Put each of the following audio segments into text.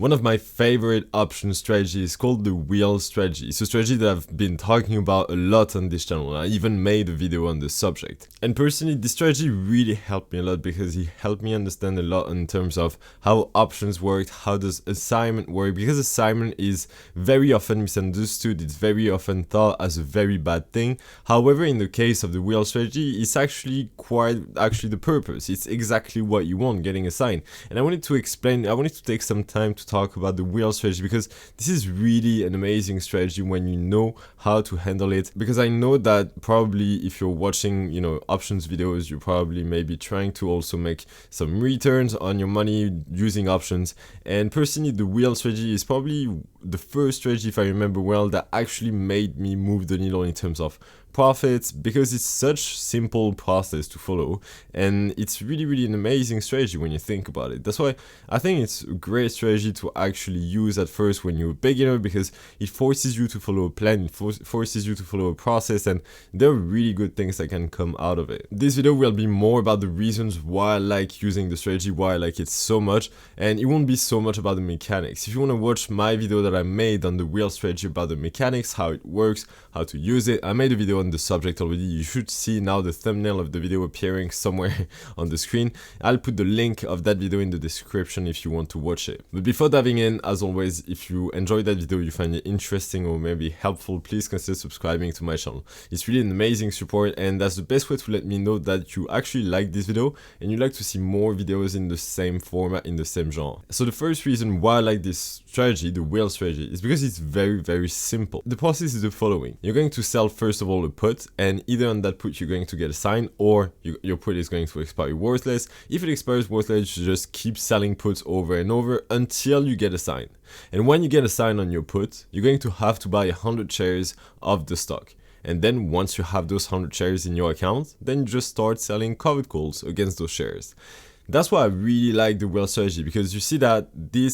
One of my favorite option strategies is called the wheel strategy. It's a strategy that I've been talking about a lot on this channel. I even made a video on the subject. And personally, this strategy really helped me a lot because it helped me understand a lot in terms of how options work, how does assignment work, because assignment is very often misunderstood. It's very often thought as a very bad thing. However, in the case of the wheel strategy, it's actually the purpose. It's exactly what you want, getting a sign. And I wanted to take some time to talk about the wheel strategy because this is really an amazing strategy when you know how to handle it. Because I know that probably if you're watching, options videos, you probably maybe trying to also make some returns on your money using options. And personally, the wheel strategy is probably the first strategy, if I remember well, that actually made me move the needle in terms of profits, because it's such simple process to follow and it's really an amazing strategy when you think about it. That's why I think it's a great strategy to actually use at first when you're a beginner, because it forces you to follow a plan, it forces you to follow a process, and there are really good things that can come out of it. This video will be more about the reasons why I like using the strategy, why I like it so much, and it won't be so much about the mechanics. If you want to watch my video that I made on the wheel strategy about the mechanics, how it works, how to use it, I made a video on the subject already. You should see now the thumbnail of the video appearing somewhere on the screen. I'll put the link of that video in the description if you want to watch it. But before diving in, as always, if you enjoyed that video, you find it interesting or maybe helpful, please consider subscribing to my channel. It's really an amazing support, and that's the best way to let me know that you actually like this video and you'd like to see more videos in the same format, in the same genre. So the first reason why I like this strategy, the wheel strategy, is because it's very simple. The process is the following. You're going to sell first of all a put, and either on that put you're going to get a sign, or your put is going to expire worthless. If it expires worthless, you just keep selling puts over and over until you get a sign. And when you get a sign on your put, you're going to have to buy 100 shares of the stock. And then once you have those 100 shares in your account, then you just start selling covered calls against those shares. That's why I really like the wheel strategy, because you see that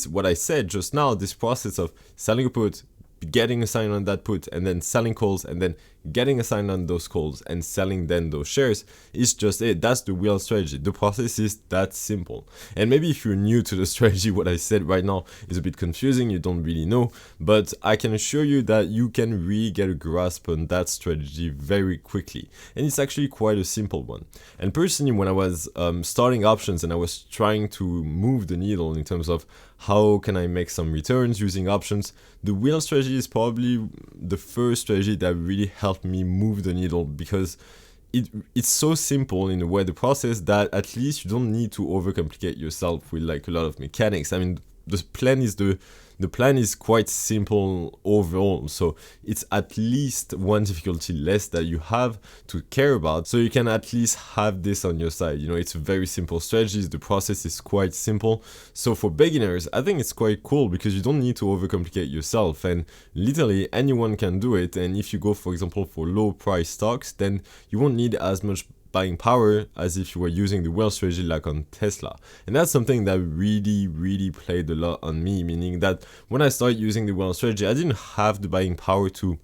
what I said just now, this process of selling a put, getting a sign on that put, and then selling calls, and then getting a sign on those calls and selling then those shares, is just it. That's the wheel strategy. The process is that simple. And maybe if you're new to the strategy, what I said right now is a bit confusing, you don't really know, but I can assure you that you can really get a grasp on that strategy very quickly. And it's actually quite a simple one. And personally, when I was starting options and I was trying to move the needle in terms of how can I make some returns using options, the wheel strategy is probably the first strategy that really helped me move the needle, because it's so simple in a way, the process, that at least you don't need to overcomplicate yourself with like a lot of mechanics. I mean, the plan is quite simple overall, so it's at least one difficulty less that you have to care about, so you can at least have this on your side. It's a very simple strategy, the process is quite simple. So for beginners, I think it's quite cool because you don't need to overcomplicate yourself, and literally anyone can do it. And if you go, for example, for low price stocks, then you won't need as much buying power as if you were using the wheel strategy like on Tesla. And that's something that really played a lot on me, meaning that when I started using the wheel strategy, I didn't have the buying power to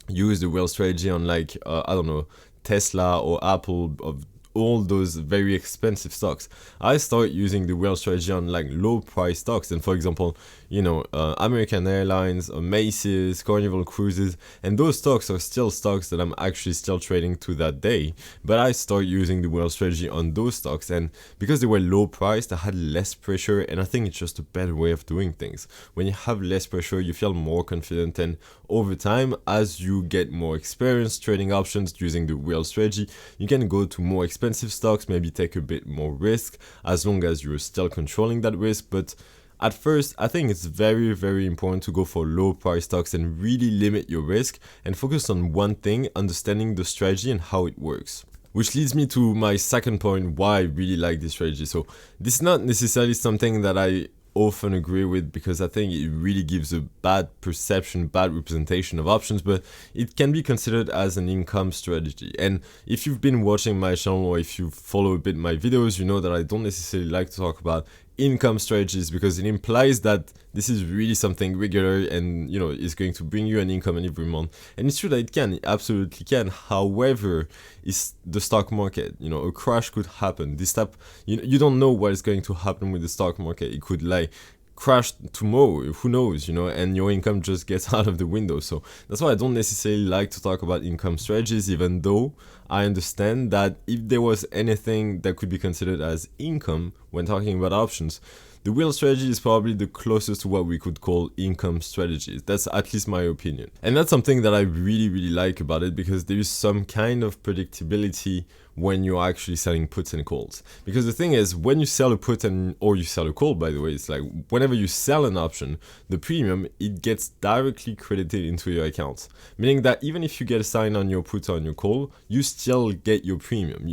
use the wheel strategy on like I don't know, Tesla or Apple, of all those very expensive stocks. I started using the wheel strategy on like low price stocks, and for example, American Airlines or Macy's, Carnival Cruises, and those stocks are still stocks that I'm actually still trading to that day. But I started using the wheel strategy on those stocks, and because they were low priced, I had less pressure, and I think it's just a better way of doing things. When you have less pressure, you feel more confident, and over time, as you get more experience trading options using the wheel strategy, you can go to more expensive stocks, maybe take a bit more risk, as long as you're still controlling that risk. But at first, I think it's very important to go for low price stocks and really limit your risk and focus on one thing, understanding the strategy and how it works. Which leads me to my second point, why I really like this strategy. So this is not necessarily something that I often agree with, because I think it really gives a bad perception, bad representation of options, but it can be considered as an income strategy. And if you've been watching my channel, or if you follow a bit my videos, you know that I don't necessarily like to talk about income strategies, because it implies that this is really something regular and is going to bring you an income every month. And it's true that it absolutely can. However, it's the stock market. A crash could happen. This type, you don't know what is going to happen with the stock market. It could crash tomorrow, who knows, and your income just gets out of the window. So that's why I don't necessarily like to talk about income strategies, even though I understand that if there was anything that could be considered as income when talking about options, the wheel strategy is probably the closest to what we could call income strategies. That's at least my opinion. And that's something that I really, really like about it, because there is some kind of predictability when you're actually selling puts and calls. Because the thing is, when you sell a put or you sell a call, by the way, it's like whenever you sell an option, the premium, it gets directly credited into your account. Meaning that even if you get a sign on your put or on your call, you still get your premium.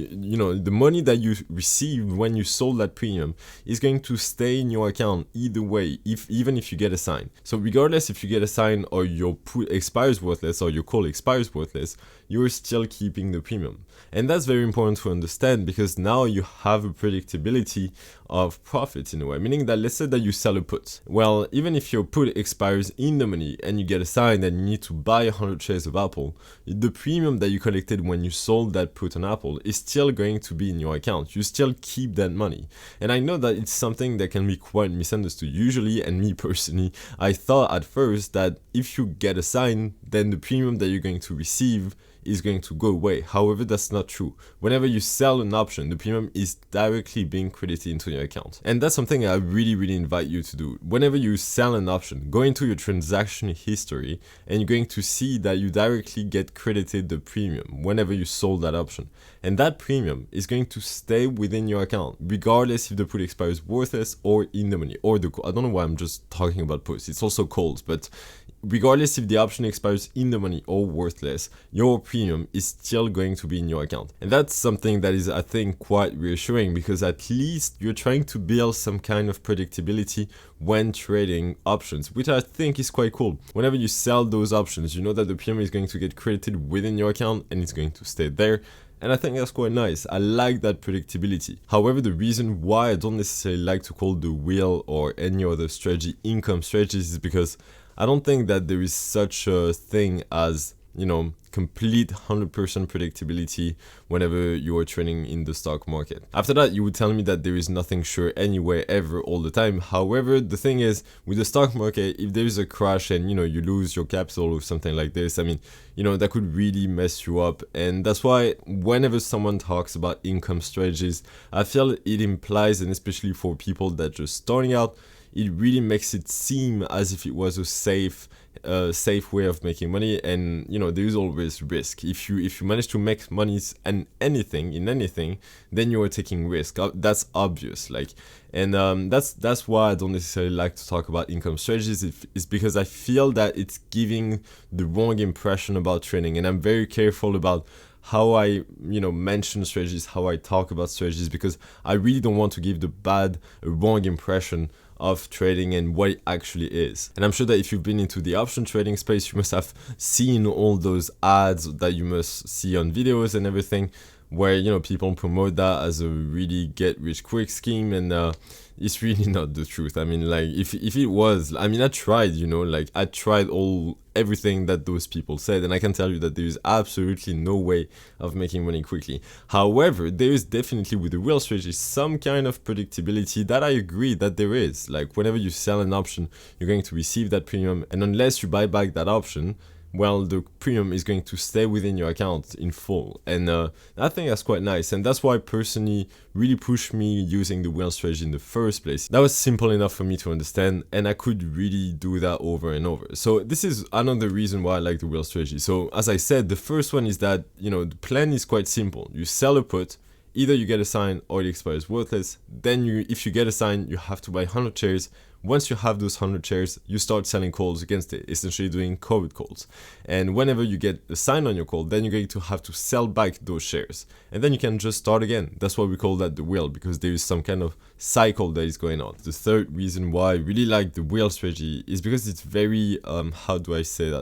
The money that you receive when you sold that premium is going to stay in your account either way, even if you get a sign. So regardless if you get a sign or your put expires worthless or your call expires worthless, you're still keeping the premium. And that's very important to understand, because now you have a predictability of profits in a way. Meaning that, let's say that you sell a put. Well, even if your put expires in the money and you get a sign that you need to buy 100 shares of Apple, the premium that you collected when you sold that put on Apple is still going to be in your account. You still keep that money. And I know that it's something that can be quite misunderstood usually, and me personally, I thought at first that if you get a sign, then the premium that you're going to receive is going to go away. However, that's not true. Whenever you sell an option, the premium is directly being credited into your account. And that's something I really, really invite you to do. Whenever you sell an option, go into your transaction history and you're going to see that you directly get credited the premium whenever you sold that option. And that premium is going to stay within your account, regardless if the put expires worthless or in the money, or the call. I don't know why I'm just talking about puts. It's also calls, but regardless if the option expires in the money or worthless, your premium is still going to be in your account. And that's something that is, I think, quite reassuring, because at least you're trying to build some kind of predictability when trading options, which I think is quite cool. Whenever you sell those options, you know that the premium is going to get credited within your account and it's going to stay there. And I think that's quite nice. I like that predictability. However, the reason why I don't necessarily like to call the wheel or any other strategy income strategies is because I don't think that there is such a thing as, complete 100% predictability whenever you are trading in the stock market. After that, you would tell me that there is nothing sure anywhere, ever, all the time. However, the thing is, with the stock market, if there is a crash and, you lose your capital or something like this, that could really mess you up. And that's why whenever someone talks about income strategies, I feel it implies, and especially for people that are just starting out, it really makes it seem as if it was a safe way of making money. And there is always risk. If you manage to make money in anything, then you are taking risk. That's obvious. That's why I don't necessarily like to talk about income strategies. It's because I feel that it's giving the wrong impression about trading, and I'm very careful about how I mention strategies, how I talk about strategies, because I really don't want to give the wrong impression of trading and what it actually is. And I'm sure that if you've been into the option trading space, you must have seen all those ads that you must see on videos and everything, where people promote that as a really get rich quick scheme, and it's really not the truth. If it was, I tried, I tried everything that those people said, and I can tell you that there is absolutely no way of making money quickly. However, there is definitely, with the wheel strategy, some kind of predictability that I agree that there is. Like whenever you sell an option, you're going to receive that premium, and unless you buy back that option, well, the premium is going to stay within your account in full. And I think that's quite nice. And that's why personally really pushed me using the wheel strategy in the first place. That was simple enough for me to understand, and I could really do that over and over. So this is another reason why I like the wheel strategy. So as I said, the first one is that, the plan is quite simple. You sell a put, either you get a sign or it expires worthless. Then if you get a sign, you have to buy 100 shares. Once you have those 100 shares, you start selling calls against it, essentially doing covered calls. And whenever you get a sign on your call, then you're going to have to sell back those shares. And then you can just start again. That's why we call that the wheel, because there is some kind of cycle that is going on. The third reason why I really like the wheel strategy is because it's very,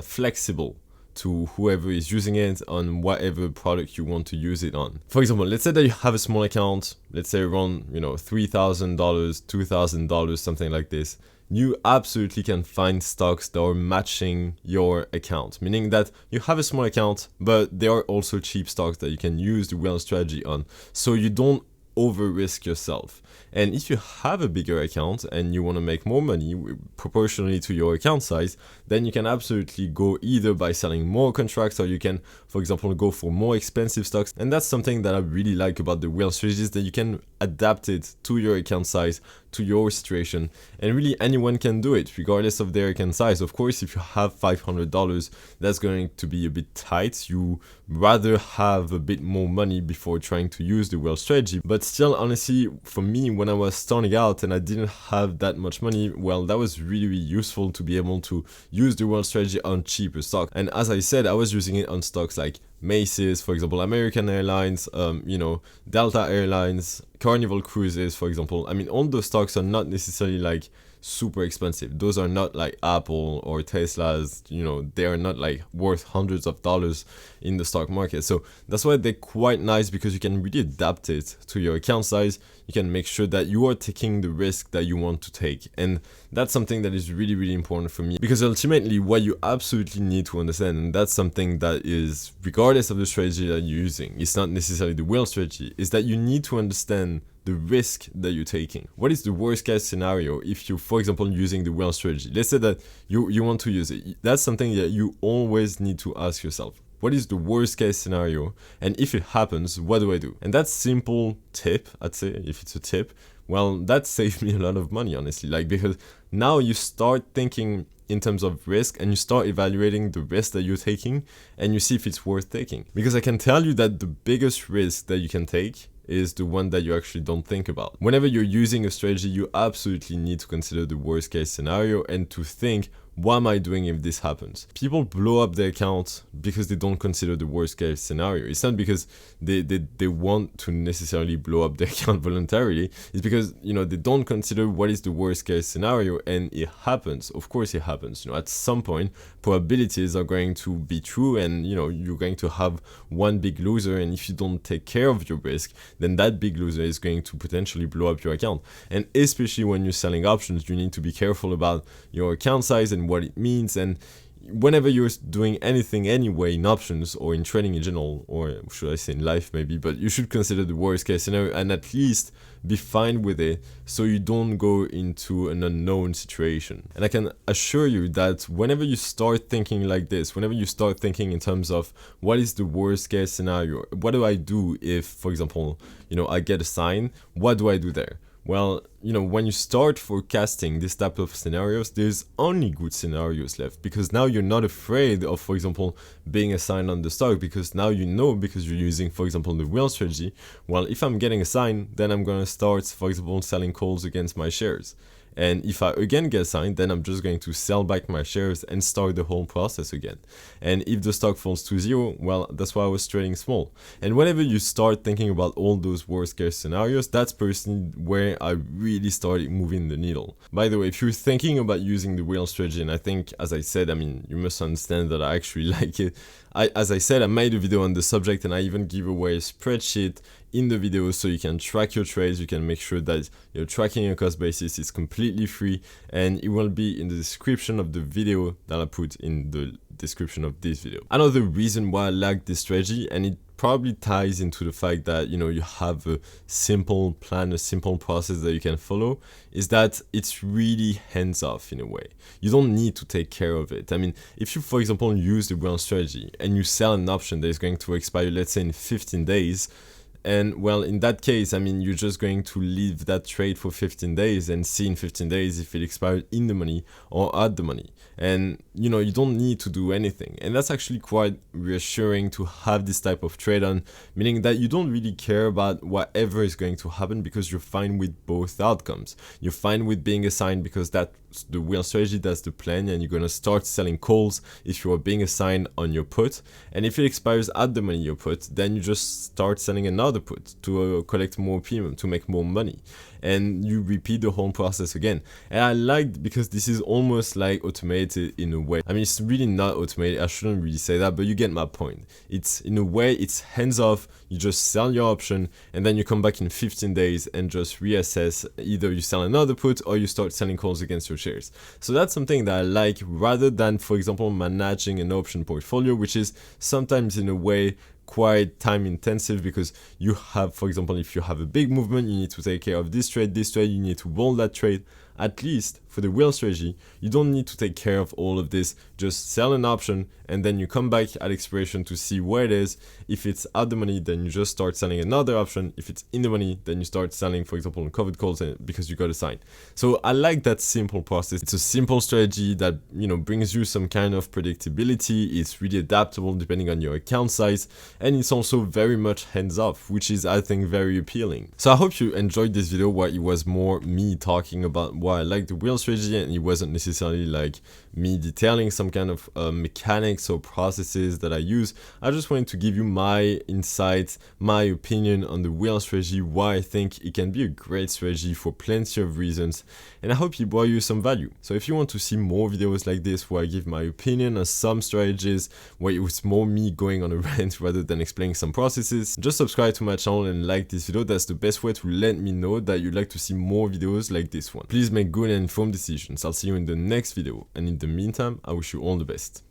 flexible to whoever is using it on whatever product you want to use it on. For example, let's say that you have a small account, let's say around, $3,000, $2,000, something like this. You absolutely can find stocks that are matching your account, meaning that you have a small account, but there are also cheap stocks that you can use the wheel strategy on. So you don't over risk yourself. And if you have a bigger account and you want to make more money proportionally to your account size, then you can absolutely go either by selling more contracts, or you can, for example, go for more expensive stocks. And that's something that I really like about the wheel strategy, is that you can adapt it to your account size, to your situation, and really anyone can do it regardless of their account size. Of course, if you have $500, that's going to be a bit tight. You rather have a bit more money before trying to use the wheel strategy. But still, honestly, for me, when I was starting out and I didn't have that much money, well, that was really, really useful to be able to use the wheel strategy on cheaper stocks. And as I said, I was using it on stocks like Macy's, for example, American Airlines, Delta Airlines, Carnival Cruises, for example. I mean, all those stocks are not necessarily like super expensive. Those are not like Apple or Tesla's, they are not like worth hundreds of dollars in the stock market. So that's why they're quite nice, because you can really adapt it to your account size. You can make sure that you are taking the risk that you want to take. And that's something that is really, really important for me, because ultimately what you absolutely need to understand, and that's something that is regardless of the strategy that you're using, it's not necessarily the wheel strategy, is that you need to understand the risk that you're taking. What is the worst case scenario if you, for example, using the wheel strategy? Let's say that you want to use it. That's something that you always need to ask yourself. What is the worst case scenario? And if it happens, what do I do? And that simple tip, I'd say, if it's a tip, well, that saved me a lot of money, honestly. Because now you start thinking in terms of risk, and you start evaluating the risk that you're taking, and you see if it's worth taking. Because I can tell you that the biggest risk that you can take is the one that you actually don't think about. Whenever you're using a strategy, you absolutely need to consider the worst case scenario and to think, what am I doing if this happens? People blow up their account because they don't consider the worst case scenario. It's not because they want to necessarily blow up their account voluntarily. It's because, they don't consider what is the worst case scenario, and it happens. Of course it happens. At some point, probabilities are going to be true, and, you're going to have one big loser, and if you don't take care of your risk, then that big loser is going to potentially blow up your account. And especially when you're selling options, you need to be careful about your account size and what it means. And whenever you're doing anything anyway in options or in trading in general, or should I say in life maybe, but you should consider the worst case scenario and at least be fine with it, so you don't go into an unknown situation. And I can assure you that whenever you start thinking like this, whenever you start thinking in terms of what is the worst case scenario, what do I do if, for example, I get a sign, what do I do there? Well, when you start forecasting this type of scenarios, there's only good scenarios left, because now you're not afraid of, for example, being assigned on the stock, because now because you're using, for example, the wheel strategy. Well, if I'm getting a sign, then I'm going to start, for example, selling calls against my shares. And if I again get signed, then I'm just going to sell back my shares and start the whole process again. And if the stock falls to zero, well, that's why I was trading small. And whenever you start thinking about all those worst case scenarios, that's personally where I really started moving the needle. By the way, if you're thinking about using the wheel strategy, and I think, as I said, you must understand that I actually like it. As I said, I made a video on the subject, and I even give away a spreadsheet in the video so you can track your trades. You can make sure that you're tracking your cost basis. It's completely free, and it will be in the description of the video that I put in the description of this video. Another reason why I like this strategy, and it probably ties into the fact that you have a simple plan, a simple process that you can follow, is that it's really hands-off in a way. You don't need to take care of it. If you, for example, use the wheel strategy and you sell an option that is going to expire, let's say, in 15 days, and well, in that case, you're just going to leave that trade for 15 days and see in 15 days if it expired in the money or at the money. And you don't need to do anything. And that's actually quite reassuring to have this type of trade on, meaning that you don't really care about whatever is going to happen, because you're fine with both outcomes. You're fine with being assigned because that's the wheel strategy, that's the plan, and you're going to start selling calls if you are being assigned on your put. And if it expires at the money you put, then you just start selling another put to collect more premium, to make more money. And you repeat the whole process again. And I liked, because this is almost like automated in a way. It's really not automated, I shouldn't really say that, but you get my point. It's, in a way, it's hands off. You just sell your option, and then you come back in 15 days and just reassess. Either you sell another put or you start selling calls against your shares. So that's something that I like, rather than, for example, managing an option portfolio, which is sometimes in a way quite time intensive, because you have, for example, if you have a big movement, you need to take care of this trade, you need to hold that trade. At least for the wheel strategy, you don't need to take care of all of this. Just sell an option and then you come back at expiration to see where it is. If it's out the money, then you just start selling another option. If it's in the money, then you start selling, for example, on covered calls because you got a sign. So I like that simple process. It's a simple strategy that, you know, brings you some kind of predictability. It's really adaptable depending on your account size, and it's also very much hands off, which is, I think, very appealing. So I hope you enjoyed this video where it was more me talking about why I like the wheel strategy, and it wasn't necessarily like me detailing some kind of mechanics or processes that I use. I just wanted to give you my insights, my opinion on the wheel strategy, why I think it can be a great strategy for plenty of reasons, and I hope it brought you some value. So if you want to see more videos like this where I give my opinion on some strategies, where it was more me going on a rant rather than explaining some processes, just subscribe to my channel and like this video. That's the best way to let me know that you'd like to see more videos like this one. Please make good and informed decisions. I'll see you in the next video, and in the meantime, I wish you all the best.